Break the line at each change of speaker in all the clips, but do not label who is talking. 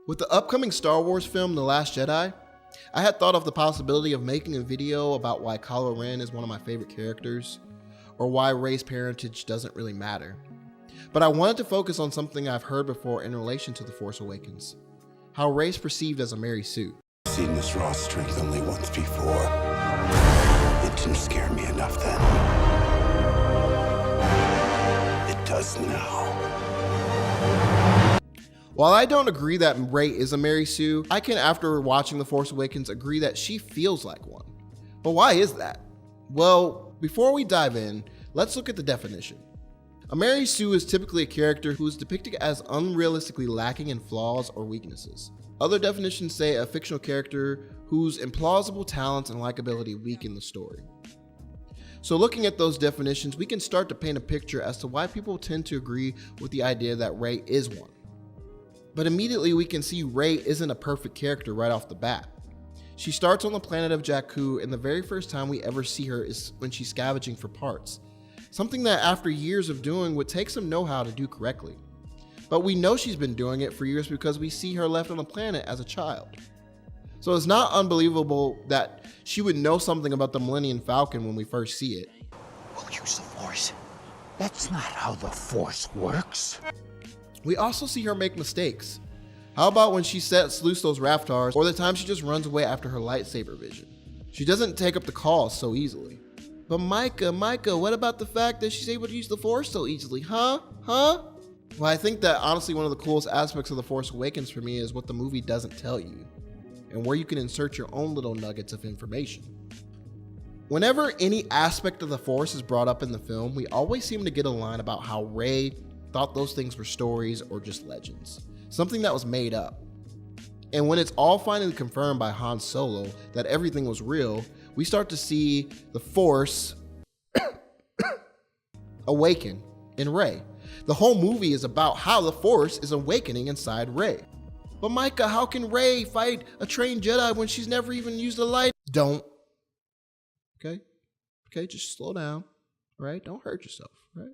With the upcoming Star Wars film, The Last Jedi, I had thought of the possibility of making a video about why Kylo Ren is one of my favorite characters, or why Rey's parentage doesn't really matter. But I wanted to focus on something I've heard before in relation to The Force Awakens, how Rey's perceived as a Mary Sue.
I've seen this raw strength only once before. It didn't scare me enough then. It does now.
While I don't agree that Rey is a Mary Sue, I can, after watching The Force Awakens, agree that she feels like one. But why is that? Well, before we dive in, let's look at the definition. A Mary Sue is typically a character who is depicted as unrealistically lacking in flaws or weaknesses. Other definitions say a fictional character whose implausible talents and likability weaken the story. So looking at those definitions, we can start to paint a picture as to why people tend to agree with the idea that Rey is one. But immediately we can see Rey isn't a perfect character right off the bat. She starts on the planet of Jakku, and the very first time we ever see her is when she's scavenging for parts. Something that after years of doing would take some know-how to do correctly. But we know she's been doing it for years because we see her left on the planet as a child. So it's not unbelievable that she would know something about the Millennium Falcon when we first see it.
We'll use the Force. That's not how the Force works.
We also see her make mistakes. How about when she sets loose those Raftars, or the time she just runs away after her lightsaber vision? She doesn't take up the call so easily. But Micah, what about the fact that she's able to use the Force so easily, huh? Well, I think that honestly one of the coolest aspects of The Force Awakens for me is what the movie doesn't tell you, and where you can insert your own little nuggets of information. Whenever any aspect of the Force is brought up in the film, we always seem to get a line about how Rey thought those things were stories or just legends, something that was made up. And when it's all finally confirmed by Han Solo that everything was real, we start to see the Force awaken in Rey. The whole movie is about how the Force is awakening inside Rey. But Micah, how can Rey fight a trained Jedi when she's never even used a light? Don't. Okay, just slow down, right? Don't hurt yourself, right?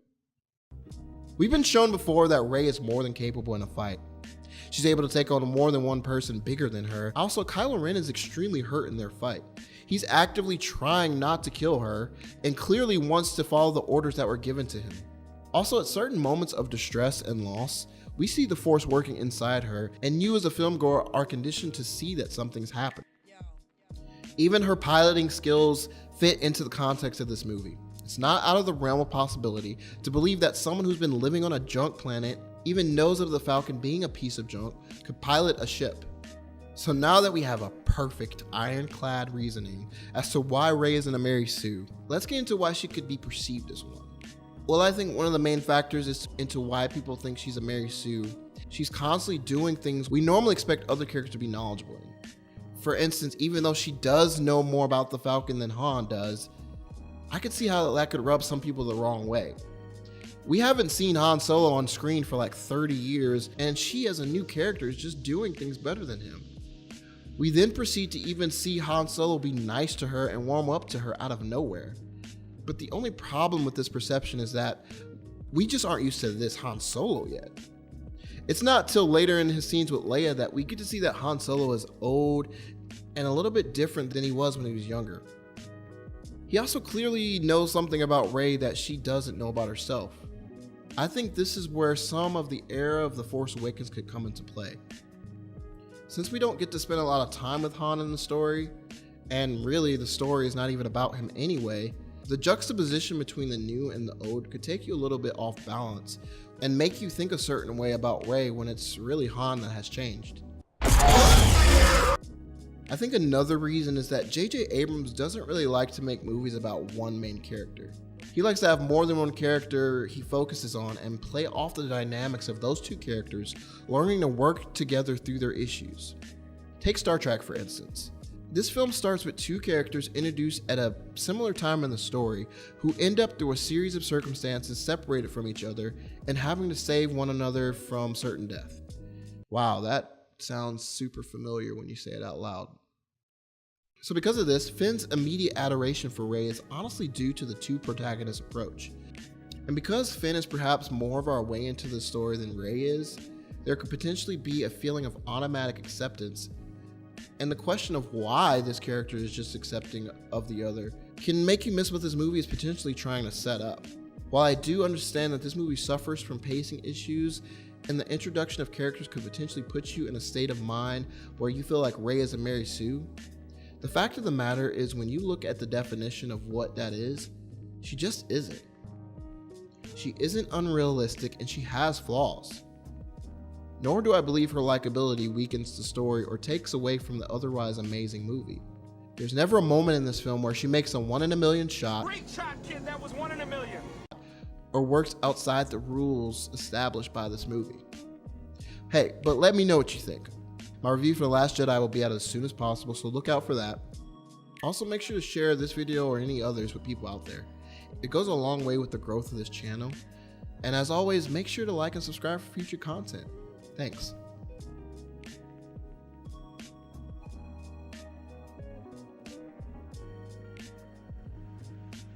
We've been shown before that Rey is more than capable in a fight. She's able to take on more than one person bigger than her. Also, Kylo Ren is extremely hurt in their fight. He's actively trying not to kill her and clearly wants to follow the orders that were given to him. Also, at certain moments of distress and loss, we see the Force working inside her, and you as a filmgoer are conditioned to see that something's happened. Even her piloting skills fit into the context of this movie. It's not out of the realm of possibility to believe that someone who's been living on a junk planet, even knows of the Falcon being a piece of junk, could pilot a ship. So now that we have a perfect ironclad reasoning as to why Rey isn't a Mary Sue, let's get into why she could be perceived as one. Well, I think one of the main factors is into why people think she's a Mary Sue. She's constantly doing things we normally expect other characters to be knowledgeable in. For instance, even though she does know more about the Falcon than Han does, I could see how that could rub some people the wrong way. We haven't seen Han Solo on screen for like 30 years, and she as a new character is just doing things better than him. We then proceed to even see Han Solo be nice to her and warm up to her out of nowhere. But the only problem with this perception is that we just aren't used to this Han Solo yet. It's not till later in his scenes with Leia that we get to see that Han Solo is old and a little bit different than he was when he was younger. He also clearly knows something about Rey that she doesn't know about herself. I think this is where some of the era of The Force Awakens could come into play. Since we don't get to spend a lot of time with Han in the story, and really the story is not even about him anyway, the juxtaposition between the new and the old could take you a little bit off balance and make you think a certain way about Rey when it's really Han that has changed. I think another reason is that J.J. Abrams doesn't really like to make movies about one main character. He likes to have more than one character he focuses on and play off the dynamics of those two characters, learning to work together through their issues. Take Star Trek for instance. This film starts with two characters introduced at a similar time in the story who end up through a series of circumstances separated from each other and having to save one another from certain death. Wow, that sounds super familiar when you say it out loud. So because of this, Finn's immediate adoration for Rey is honestly due to the two protagonists approach. And because Finn is perhaps more of our way into the story than Rey is, there could potentially be a feeling of automatic acceptance, and the question of why this character is just accepting of the other can make you miss what this movie is potentially trying to set up. While I do understand that this movie suffers from pacing issues, and the introduction of characters could potentially put you in a state of mind where you feel like Rey is a Mary Sue, the fact of the matter is when you look at the definition of what that is, she just isn't. She isn't unrealistic and she has flaws. Nor do I believe her likability weakens the story or takes away from the otherwise amazing movie. There's never a moment in this film where she makes a 1 in a million shot.
Great shot, kid. That was 1 in a million.
Or works outside the rules established by this movie. Hey, but let me know what you think. My review for The Last Jedi will be out as soon as possible, so look out for that. Also, make sure to share this video or any others with people out there. It goes a long way with the growth of this channel. And as always, make sure to like and subscribe for future content. Thanks.